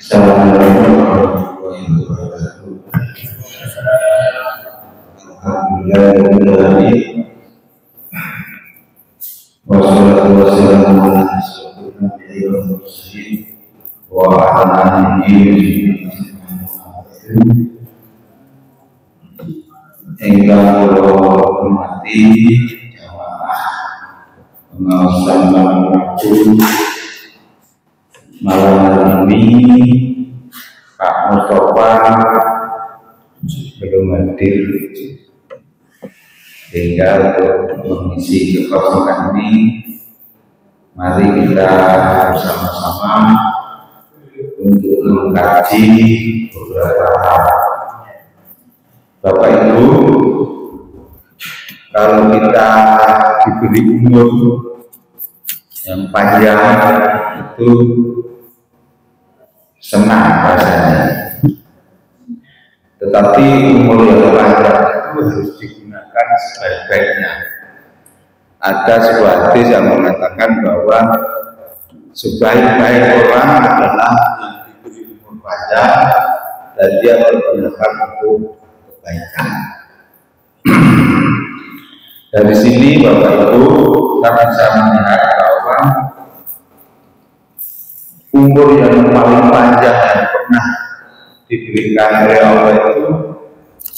Assalamualaikum warahmatullahi wabarakatuh. Alhamdulillah, wassalatu wassalamu ala asyrofil anbiya'i wal mursalin wa ala alihi ingkang kula hormati jamaah pengawasan malam waktu malam ini. Pak Mustafa belum hadir sehingga untuk mengisi kekosongan ini, mari kita bersama-sama untuk mengkaji beberapa hal. Bapak Ibu, kalau kita diberi umur yang panjang itu senang rasanya, tetapi umur yang panjang itu harus digunakan sebaik-baiknya. Ada sebuah hadis yang mengatakan bahwa sebaik-baik orang adalah yang diberi umur panjang dan dia menggunakan untuk kebaikan. Dari sini Bapak Ibu, kita bisa melihat bahwa umur yang paling panjang yang pernah diberikan oleh Allah itu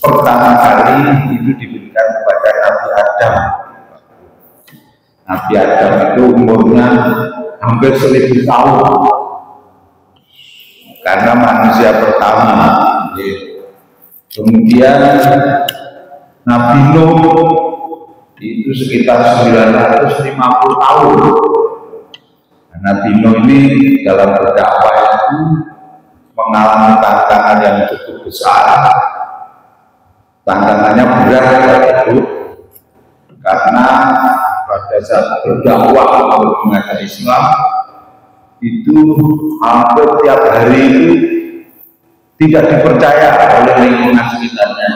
pertama kali itu diberikan kepada Nabi Adam. Nabi Adam itu umurnya hampir 1000 tahun karena manusia pertama. Kemudian Nabi Nuh itu sekitar 950 tahun. Nabi Nuh ini dalam berdakwah itu mengalami tantangan yang cukup besar. Tantangannya berat itu karena pada saat berdakwah untuk mengajak Islam itu hampir tiap hari itu tidak dipercaya oleh lingkungan sekitarnya,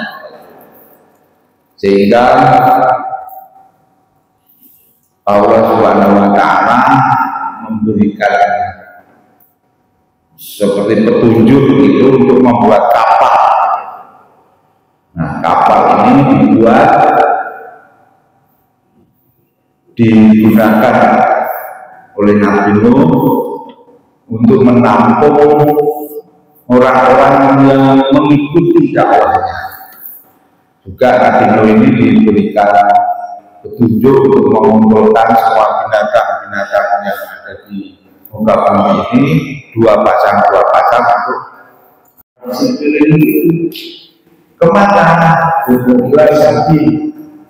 sehingga Allah Subhanahu wa Ta'ala memberikan seperti petunjuk itu untuk membuat kapal. Nah, kapal ini digunakan oleh Nabi Nuh untuk menampung orang-orang yang mengikuti dakwahnya. Juga Nabi Nuh ini diberikan petunjuk untuk mengumpulkan semua binatang-binatang yang ada di muka bumi ini, dua pasang untuk kemana? Bukan sapi,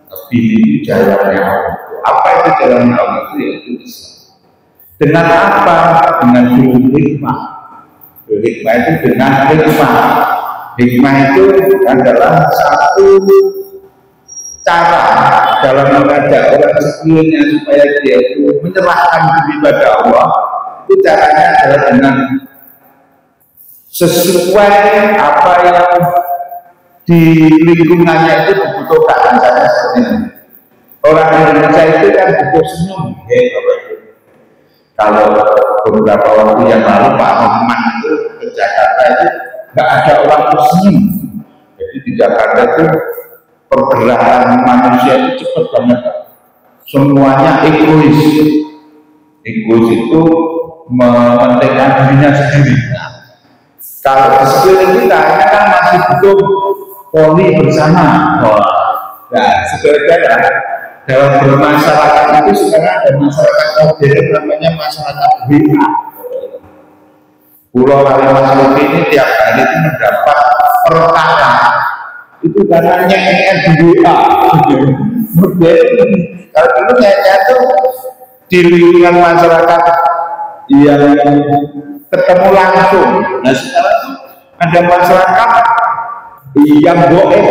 tapi ini jalannya Allah. Apa itu jalannya Allah? Itu yaitu Islam. Dengan apa? Dengan hikmah. Hikmah itu dengan hikmah. Hikmah itu adalah satu cara dalam mengajak orang sekeliling supaya dia itu menyerahkan diri pada Allah. Itu caranya adalah dengan sesuai apa yang di lingkungannya itu dibutuhkan. Misalnya seperti ini, orang Indonesia itu kan butuh senyum. Kalau beberapa waktu yang lalu Pak Rahman itu ke Jakarta itu nggak ada orang tersenyum. Jadi di Jakarta itu pergerakan manusia itu cepat banget, semuanya egois. Egois itu mementingkan dirinya sendiri. Kalau di sekeliling kita kan masih butuh poli bersama. Nah, sebenarnya dalam bermasyarakat itu sekarang ada masyarakat modern namanya masyarakat WA. Pulau Kalimantan ini tiap hari itu mendapat perkataan itu karena nyek di WA. Kalau dulu nyeknya itu di lingkungan masyarakat yang ketemu langsung. Nah sekarang ada masyarakat yang goib,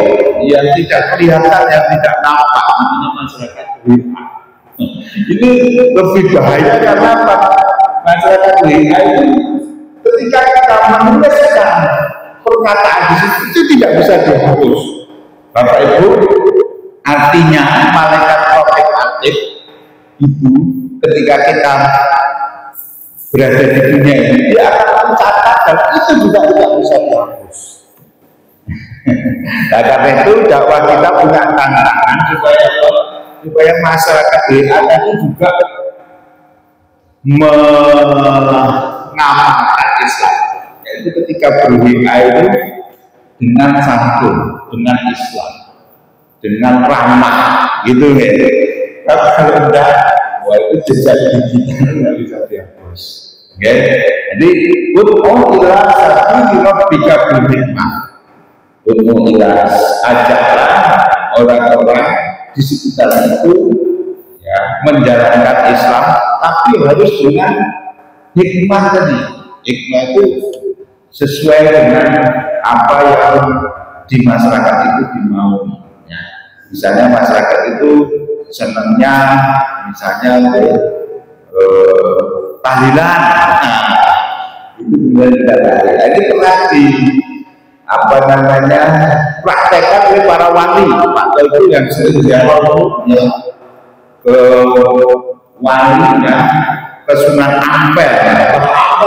yang tidak kelihatan, yang tidak nampak, namanya masyarakat WA. Ini lebih bahaya karena apa? Masyarakat WA ini ketika kita menuliskan perkataan di situ itu tidak bisa dihapus. Bapak Ibu, artinya malaikat profek aktif itu ketika kita berada di dunia ini, dia akan mencatat itu juga tidak bisa dihapus. Nah, karena itu dakwah kita punya tantangan supaya masyarakat DA itu juga mengamalkan Islam, yaitu ketika ber-WA itu dengan santun, dengan Islam, dengan ramah, gitu ya. Tapi kalau enggak, wah itu jejak digital nggak bisa dihapus. Jadi ila sabili rabbika bil hikmah. Ajaklah orang-orang di sekitar itu ya, menjalankan Islam, tapi harus dengan hikmah tadi. Hikmah itu sesuai dengan apa yang di masyarakat itu dimaui. Ya. Misalnya masyarakat itu senangnya, misalnya tahlilan, itu benar tidak. Ini pernah di apa namanya praktekkan oleh para wali. Pak itu yang sering jawab ya, ke walinya ke Sunan Ampel. Apa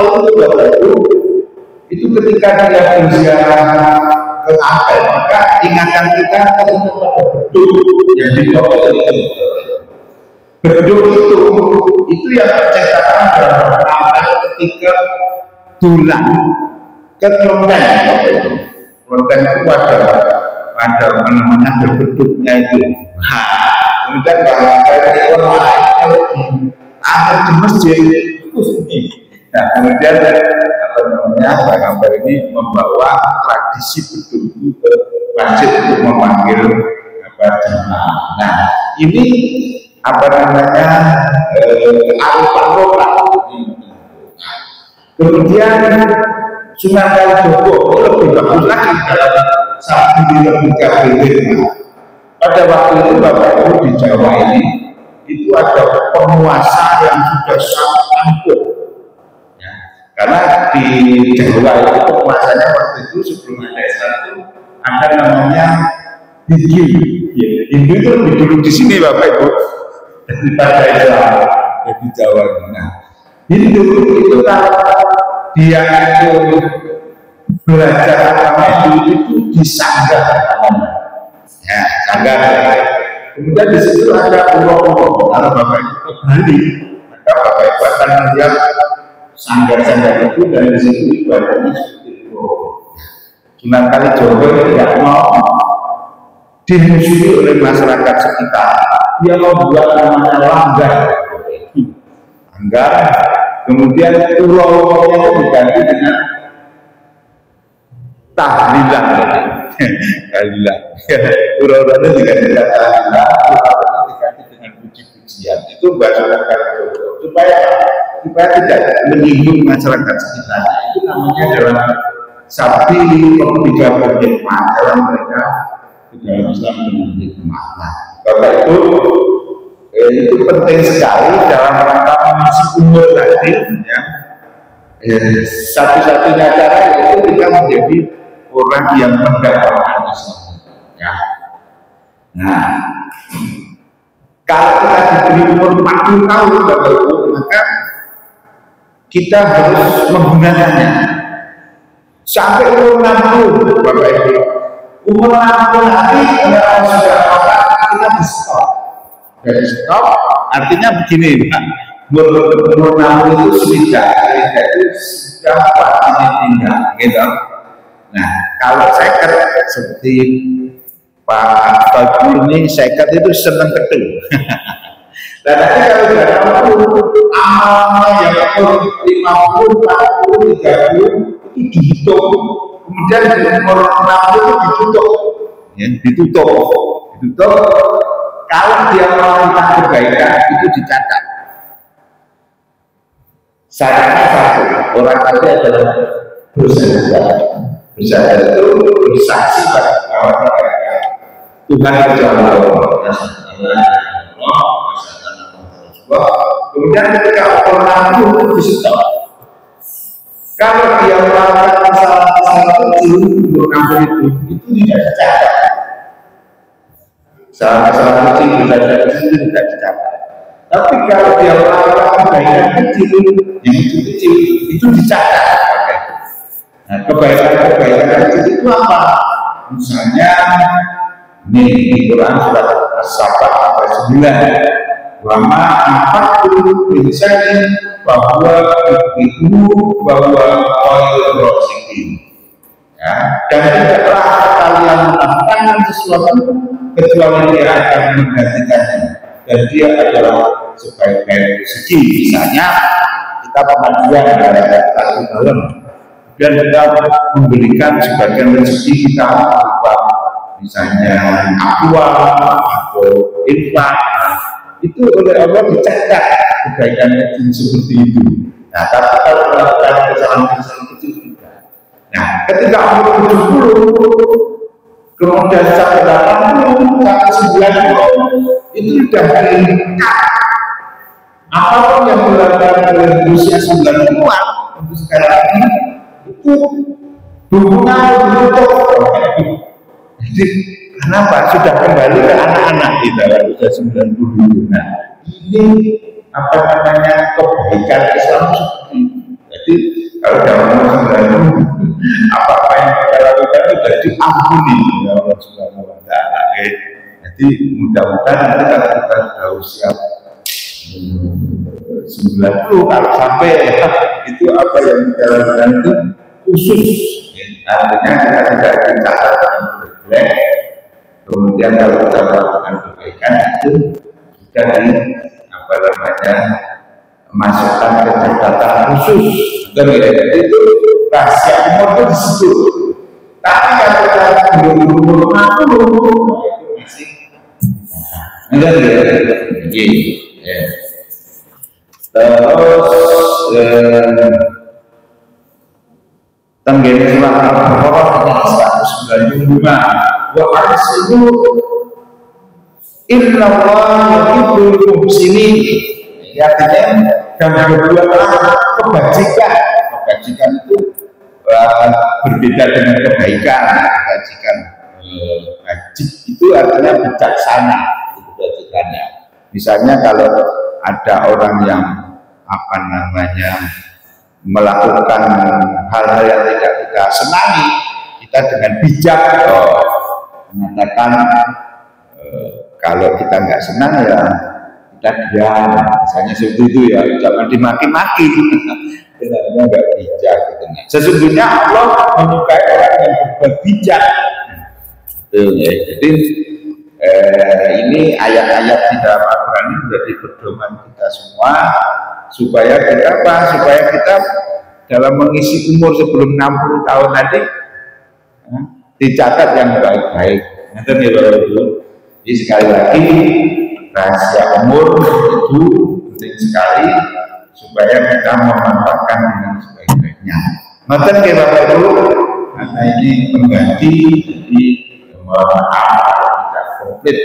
itu ketika dia berziarah ke Ampel, maka ingatan kita terhadap beduk yang dibawa itu. Beduk itu yang tercetakan dalam Ampel ketika tulang ke kelenteng. Kelenteng itu ada namanya berbeduknya itu. Kemudian kalau orang lain ada di masjid itu sini. Nah, kemudian apa namanya Bang Ampel ini membawa tradisi beduk itu ke masjid untuk memanggil jemaah. Nah, ini apa namanya arus-arus. Kemudian Sunan Kalijogo itu lebih bagus lagi dalam sabili rabbika bil hikmah. Pada waktu itu Bapak Ibu di Jawa ini itu ada penguasa yang sudah sangat ampuh ya, karena di Jawa itu penguasanya waktu itu sebelum ada Islam itu ada namanya Hindu ya, Hindu itu lebih dulu di sini Bapak Ibu daripada Islam di Jawa. Nah, Hindu itu kan dia itu belajar agama Hindu itu di Sanggar ya, Sanggar. Kemudian di situ ada pulau-pulau. Kalau Bapak Ibu ke Bali, maka Bapak Ibu akan melihat sanggar-sanggar itu, dan di situ ibadahnya seperti itu. Sunan Kalijogo tidak mau dimusuhi oleh masyarakat sekitar. Dia membuat namanya langgar. Langgar. Kemudian pulau-pulaunya itu diganti dengan tahlilan. Tahlilan. Pulau-pulaunya diganti dengan tahlilan, diganti dengan puji-pujian. Itu bahasa Kalijogo supaya tidak menyinggung masyarakat sekitar. Itu namanya dalam sabili rabbika bil hikmah, dalam mereka di dalam Islam dengan hikmah. Bapak itu penting sekali dalam rangka mengisi umur tadi ya. Satu-satunya cara itu kita menjadi orang yang mendapatkan Islam ya. Nah, kalau kita diberi umur 40 tahun Bapak Ibu, maka kita harus menggunakannya sampai umur 60 Bapak Ibu. Umur 60 nanti kalau sudah apa kita di stop. Dari stop artinya begini Pak. Umur 60 itu sudah itu sudah waktunya tinggal gitu. Nah, kalau seket seperti Pak Bagus ini seket itu seneng ketul. Dan nanti kalau sudah 60 amalnya yang 50, 40, 30 itu dihitung. Kemudian di umur 60 itu ditutup. Ya, ditutup. Kalau dia melakukan kebaikan itu dicatat. Syaratnya satu, orang tadi adalah bersaudara. Bersaudara itu bersaksi pada mereka. Tuhan itu Allah. Kemudian ketika orang itu disebut, kalau dia melakukan kesalahan kecil untuk kampung itu tidak dicatat. Kesalahan kecil tidak dicatat. Tapi kalau dia melakukan kebaikan kecil, yang kecil itu dicatat. Nah, kebaikan itu apa? Misalnya ini di Quran surat As-Saffat ayat 9, wama anfaqtum min syai'in bahwa itu bahwa khairur raziqin. Ya, dan tidaklah kalian melakukan sesuatu kecuali dia akan menggantikannya, dan dia adalah sebaik-baik rezeki. Misalnya kita pengajian pada tadi malam, dan kita memberikan sebagian rezeki kita berupa misalnya aqua atau infak, itu oleh Allah dicatat kebaikan kecil seperti itu. Nah, tapi kalau melakukan kesalahan-kesalahan kecil tidak. Nah, ketika umur 70 kemudian sampai 80 sampai 90 itu sudah meningkat. Apapun yang dilakukan oleh usia 90-an untuk sekarang ini itu hubungan betul. Jadi kenapa? Sudah kembali ke anak-anak kita kalau sudah 90. Nah, ini apa namanya kebaikan Islam seperti itu. Jadi kalau dalam umur 90, apa yang kita lakukan sudah diampuni oleh Allah Subhanahu wa Ta'ala. Jadi mudah-mudahan nanti kalau kita sudah usia 90, kalau sampai itu apa yang kita lakukan itu khusus. Artinya kita tidak dicatat dengan jelek. Kemudian kalau kita melakukan kebaikan itu sudah di apa namanya masukkan ke catatan khusus. Jadi itu rahasia umur itu disitu. Tapi kalau kita umur 50 itu masih enggak ya. Terus tenggene surat Al-Baqarah ayat 195, wa arsilu inna Allaha yuhibbul muhsinin. Artinya dan berbuatlah kebajikan. Kebajikan itu berbeda dengan kebaikan. Kebajikan wajib itu artinya bijaksana, itu kebajikannya. Misalnya kalau ada orang yang apa namanya melakukan hal-hal yang tidak kita senangi, kita dengan bijak mengatakan kalau kita nggak senang ya kita diam, misalnya seperti itu ya, jangan dimaki-maki. Benar-benar nggak bijak gitu. Sesungguhnya Allah menyukai orang yang berbuat bijak. Gitu, ya. Jadi ini ayat-ayat di dalam Al-Quran ini menjadi pedoman kita semua supaya kita apa? Supaya kita dalam mengisi umur sebelum 60 tahun nanti dicatat yang baik-baik. Nanti nih Bapak-Ibu. Jadi sekali lagi rahasia umur itu penting sekali supaya kita memanfaatkan dengan sebaik-baiknya. Nanti nih Bapak-Ibu, karena ini pengganti, jadi mohon maaf tidak komplit.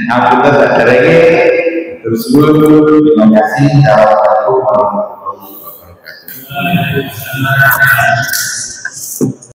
Aku tetap lagi terus terima kasih. Assalamualaikum warahmatullahi wabarakatuh.